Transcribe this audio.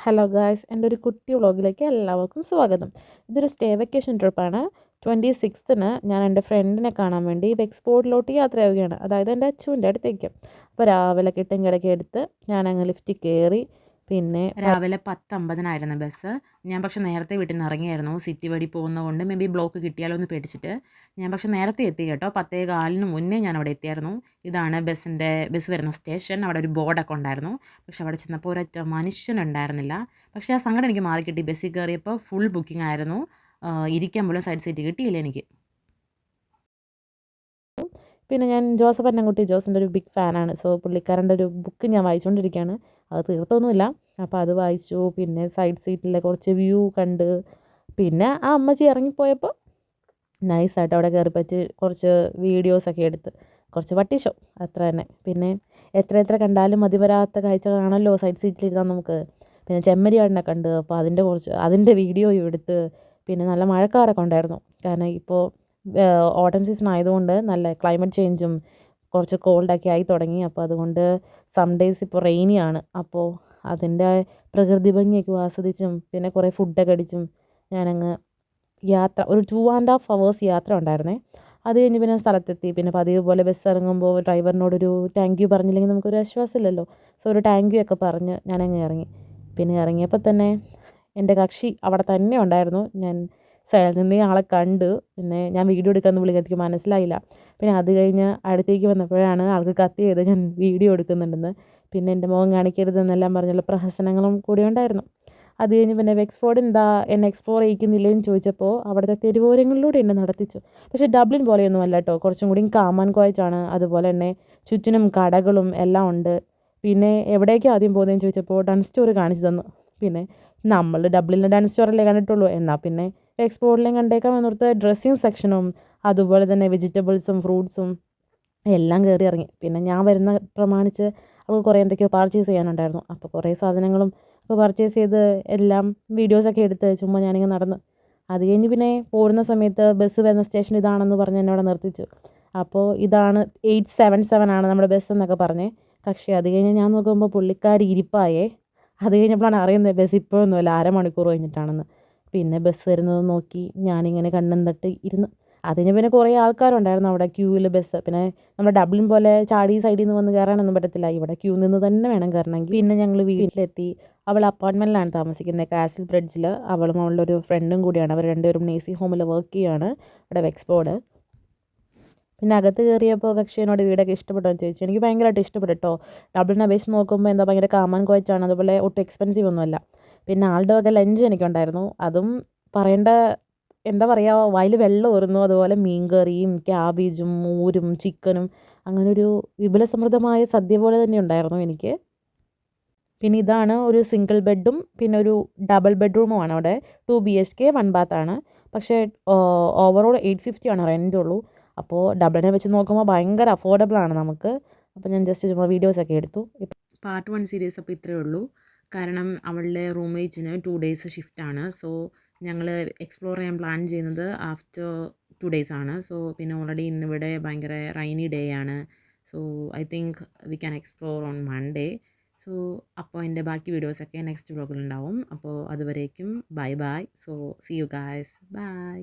Hello guys, എൻ്റെ ഒരു കുട്ടി വ്ളോഗിലേക്ക് എല്ലാവർക്കും സ്വാഗതം. ഇതൊരു സ്റ്റേ വെക്കേഷൻ ട്രിപ്പാണ്. 26ന് ഞാൻ എൻ്റെ ഫ്രണ്ടിനെ കാണാൻ വേണ്ടി വെക്സ്പോർട്ടിലോട്ട് യാത്രയാവുകയാണ്, അതായത് എൻ്റെ അച്ചുവിൻ്റെ അടുത്തേക്ക്. അപ്പോൾ രാവിലെ കിട്ടും കിടക്കി എടുത്ത് ഞാൻ അങ്ങ് ലിഫ്റ്റിൽ കയറി. പിന്നെ രാവിലെ 10:50 ബസ്. ഞാൻ പക്ഷേ നേരത്തെ വീട്ടിൽ നിന്ന് ഇറങ്ങിയായിരുന്നു, സിറ്റി വഴി പോകുന്നതുകൊണ്ട് മേ ബി ബ്ലോക്ക് കിട്ടിയാലോ എന്ന് പേടിച്ചിട്ട്. ഞാൻ പക്ഷേ നേരത്തെ എത്തി കേട്ടോ, 10:15 മുന്നേ ഞാൻ അവിടെ എത്തിയായിരുന്നു. ഇതാണ് ബസ് വരുന്ന സ്റ്റേഷൻ. അവിടെ ഒരു ബോർഡൊക്കെ ഉണ്ടായിരുന്നു, പക്ഷെ അവിടെ ചെന്നപ്പോൾ ഒരൊറ്റ മനുഷ്യനുണ്ടായിരുന്നില്ല. പക്ഷേ ആ സങ്കടം എനിക്ക് മാറിക്കിട്ടി. ബസ്സിൽ കയറിയപ്പോൾ ഫുൾ ബുക്കിംഗ് ആയിരുന്നു. ഇരിക്കാൻ പോലും സൈഡ് സീറ്റ് കിട്ടിയില്ല എനിക്ക്. പിന്നെ ഞാൻ ജോസഫ് അന്നംകുട്ടി ജോസിൻ്റെ ഒരു ബിഗ് ഫാനാണ്. സോ പുള്ളിക്കാരൻ്റെ ഒരു ബുക്ക് ഞാൻ വായിച്ചുകൊണ്ടിരിക്കുകയാണ്. അത് തീർത്തൊന്നുമില്ല. അപ്പോൾ അത് വായിച്ചു. പിന്നെ സൈഡ് സീറ്റിലെ കുറച്ച് വ്യൂ കണ്ട്. പിന്നെ ആ അമ്മച്ചി ഇറങ്ങിപ്പോയപ്പോൾ നൈസായിട്ട് അവിടെ കയറിപ്പറ്റി കുറച്ച് വീഡിയോസൊക്കെ എടുത്ത് കുറച്ച് പട്ടിഷോ അത്ര തന്നെ. പിന്നെ എത്ര കണ്ടാലും മതി വരാത്ത കാഴ്ചകളാണല്ലോ സൈഡ് സീറ്റിലിരുന്നാൽ നമുക്ക്. പിന്നെ ചെമ്മരിയാടിനെ കണ്ട്, അപ്പോൾ അതിൻ്റെ വീഡിയോയും എടുത്ത്. പിന്നെ നല്ല മഴക്കാറൊക്കെ ഉണ്ടായിരുന്നു, കാരണം ഇപ്പോൾ ഓട്ടം സീസൺ ആയതുകൊണ്ട് നല്ല ക്ലൈമറ്റ് ചേഞ്ചും കുറച്ച് കോൾഡൊക്കെ ആയി തുടങ്ങി. അപ്പോൾ അതുകൊണ്ട് സം ഡേയ്സ് ഇപ്പോൾ റെയിനിയാണ്. അപ്പോൾ അതിൻ്റെ പ്രകൃതി ഭംഗിയൊക്കെ ആസ്വദിച്ചും പിന്നെ കുറേ ഫുഡൊക്കെ അടിച്ചും ഞാനങ്ങ് യാത്ര ഒരു 2.5 hours യാത്ര ഉണ്ടായിരുന്നേ. അത് കഴിഞ്ഞ് പിന്നെ സ്ഥലത്തെത്തി. പിന്നെ പതിവ് പോലെ ബസ് ഇറങ്ങുമ്പോൾ ഡ്രൈവറിനോടൊരു താങ്ക് യു പറഞ്ഞില്ലെങ്കിൽ നമുക്കൊരു ആശ്വാസമില്ലല്ലോ. സോ ഒരു താങ്ക് യു ഒക്കെ പറഞ്ഞ് ഞാനങ്ങ് ഇറങ്ങി. പിന്നെ ഇറങ്ങിയപ്പോൾ തന്നെ എൻ്റെ കക്ഷി അവിടെ തന്നെ ഉണ്ടായിരുന്നു. ഞാൻ സൈഡിൽ നിന്നേ ആളെ കണ്ടു. പിന്നെ ഞാൻ വീഡിയോ എടുക്കാമെന്ന് പുള്ളിക്കാരിക്ക് മനസ്സിലായില്ല. പിന്നെ അത് കഴിഞ്ഞ് അടുത്തേക്ക് വന്നപ്പോഴാണ് ആൾക്ക് കത്ത് ചെയ്ത് ഞാൻ വീഡിയോ എടുക്കുന്നുണ്ടെന്ന്. പിന്നെ എൻ്റെ മുഖം കാണിക്കരുതെന്നെല്ലാം പറഞ്ഞുള്ള പ്രഹസനങ്ങളും കൂടി ഉണ്ടായിരുന്നു. അത് കഴിഞ്ഞ് പിന്നെ വെക്സ്ഫോർഡ് എന്താ എന്നെ എക്സ്പ്ലോർ ചെയ്യിക്കുന്നില്ലേന്ന് ചോദിച്ചപ്പോൾ അവിടുത്തെ തെരുവോരങ്ങളിലൂടെ എന്നെ നടത്തിച്ചു. പക്ഷേ ഡബ്ലിൻ പോലെയൊന്നും അല്ല കേട്ടോ, കുറച്ചും കൂടി കാം ആൻഡ് ക്വയറ്റാണ്. അതുപോലെ തന്നെ ചുറ്റിനും കടകളും എല്ലാം ഉണ്ട്. പിന്നെ എവിടേക്കാണ് ആദ്യം പോകുന്നതെന്ന് ചോദിച്ചപ്പോൾ ഡൺ സ്റ്റോർ കാണിച്ചു തന്നു. പിന്നെ നമ്മൾ ഡബ്ലിനിലെ ഡൺ സ്റ്റോറല്ലേ കണ്ടിട്ടുള്ളൂ, എന്നാൽ പിന്നെ എക്സ്പോർട്ടിലേയും കണ്ടേക്കാം എന്നോർത്ത് ഡ്രസ്സിങ് സെക്ഷനും അതുപോലെ തന്നെ വെജിറ്റബിൾസും ഫ്രൂട്ട്സും എല്ലാം കയറി ഇറങ്ങി. പിന്നെ ഞാൻ വരുന്ന പ്രമാണിച്ച് അവൾക്ക് കുറേ എന്തൊക്കെയോ പർച്ചേസ് ചെയ്യാനുണ്ടായിരുന്നു. അപ്പോൾ കുറേ സാധനങ്ങളും ഒക്കെ പർച്ചേസ് ചെയ്ത് എല്ലാം വീഡിയോസൊക്കെ എടുത്ത് ചുമ്മാ ഞാനിങ്ങനെ നടന്ന്. അത് കഴിഞ്ഞ് പിന്നെ പോരുന്ന സമയത്ത് ബസ് വരുന്ന സ്റ്റേഷൻ ഇതാണെന്ന് പറഞ്ഞ് എന്നെ അവിടെ നിർത്തിച്ചു. അപ്പോൾ ഇതാണ് 877 ആണ് നമ്മുടെ ബസ് എന്നൊക്കെ പറഞ്ഞേ കക്ഷി. അത് കഴിഞ്ഞ് ഞാൻ നോക്കുമ്പോൾ പുള്ളിക്കാരി ഇരിപ്പായേ. അത് കഴിഞ്ഞപ്പോഴാണ് അറിയുന്നത് ബസ് ഇപ്പോഴൊന്നുമല്ല, അരമണിക്കൂർ കഴിഞ്ഞിട്ടാണെന്ന്. പിന്നെ ബസ് വരുന്നത് നോക്കി ഞാനിങ്ങനെ കണ്ണും തട്ടി ഇരുന്ന്. അതിന് പിന്നെ കുറേ ആൾക്കാരുണ്ടായിരുന്നു അവിടെ ക്യൂവിൽ ബസ്. പിന്നെ നമ്മുടെ ഡബ്ലിൻ പോലെ ചാടി സൈഡിൽ നിന്ന് വന്ന് കയറാനൊന്നും പറ്റത്തില്ല, ഇവിടെ ക്യൂ നിന്ന് തന്നെ വേണം കയറണമെങ്കിൽ. പിന്നെ ഞങ്ങൾ വീട്ടിലെത്തി. അവൾ അപ്പാർട്ട്മെൻറ്റിലാണ് താമസിക്കുന്നത്, കാസിൽ ബ്രിഡ്ജിൽ. അവളും അവളുടെ ഒരു ഫ്രണ്ടും കൂടിയാണ്. അവർ രണ്ടുപേരും നേഴ്സിംഗ് ഹോമിൽ വർക്ക് ചെയ്യുകയാണ് ഇവിടെ വെക്സ്ഫോർഡ്. പിന്നെ അകത്ത് കയറിയപ്പോൾ കക്ഷിയോട് വീടൊക്കെ ഇഷ്ടപ്പെട്ടോ എന്ന് ചോദിച്ചു. എനിക്ക് ഭയങ്കരമായിട്ട് ഇഷ്ടപ്പെട്ടു കേട്ടോ. ഡബ്ലിനെ അപേക്ഷിച്ച് നോക്കുമ്പോൾ എന്താ ഭയങ്കര കാമൻ കോച്ചാണ്, അതുപോലെ ഒട്ടും എക്സ്പെൻസീവ് ഒന്നുമല്ല. പിന്നെ ആളുടെ വക ലഞ്ച് എനിക്കുണ്ടായിരുന്നു. അതും പറയേണ്ട, എന്താ പറയുക, വായിൽ വെള്ളം ഊറുന്നു. അതുപോലെ മീൻകറിയും ക്യാബേജും മോരും ചിക്കനും അങ്ങനൊരു വിഭുലസമൃദ്ധമായ സദ്യ പോലെ തന്നെ ഉണ്ടായിരുന്നു എനിക്ക്. പിന്നെ ഇതാണ് ഒരു സിംഗിൾ ബെഡും പിന്നെ ഒരു ഡബിൾ ബെഡ്റൂമുമാണ് അവിടെ. 2 BHK 1 bath ആണ്. പക്ഷേ ഓവറോൾ 850 ആണ് റെൻ്റുള്ളൂ. അപ്പോൾ ഡബിളിനെ വെച്ച് നോക്കുമ്പോൾ ഭയങ്കര അഫോർഡബിൾ ആണ് നമുക്ക്. അപ്പോൾ ഞാൻ ജസ്റ്റ് ചുമ്മാ വീഡിയോസൊക്കെ എടുത്തു. പാർട്ട് 1 സീരീസ് അപ്പോൾ ഇത്രയേ ഉള്ളൂ. കാരണം അവളുടെ റൂംമേറ്റ്സിന് 2 days ഷിഫ്റ്റാണ്. സോ ഞങ്ങൾ എക്സ്പ്ലോർ ചെയ്യാൻ പ്ലാൻ ചെയ്യുന്നത് ആഫ്റ്റർ 2 days ആണ്. സോ പിന്നെ ഓൾറെഡി ഇന്നിവിടെ ഭയങ്കര റൈനി ഡേ ആണ്. So I think we can explore on Monday. So അപ്പോൾ എൻ്റെ ബാക്കി വീഡിയോസൊക്കെ നെക്സ്റ്റ് വ്ളോഗിലുണ്ടാവും. അപ്പോൾ അതുവരേക്കും bye bye. So see you guys, by.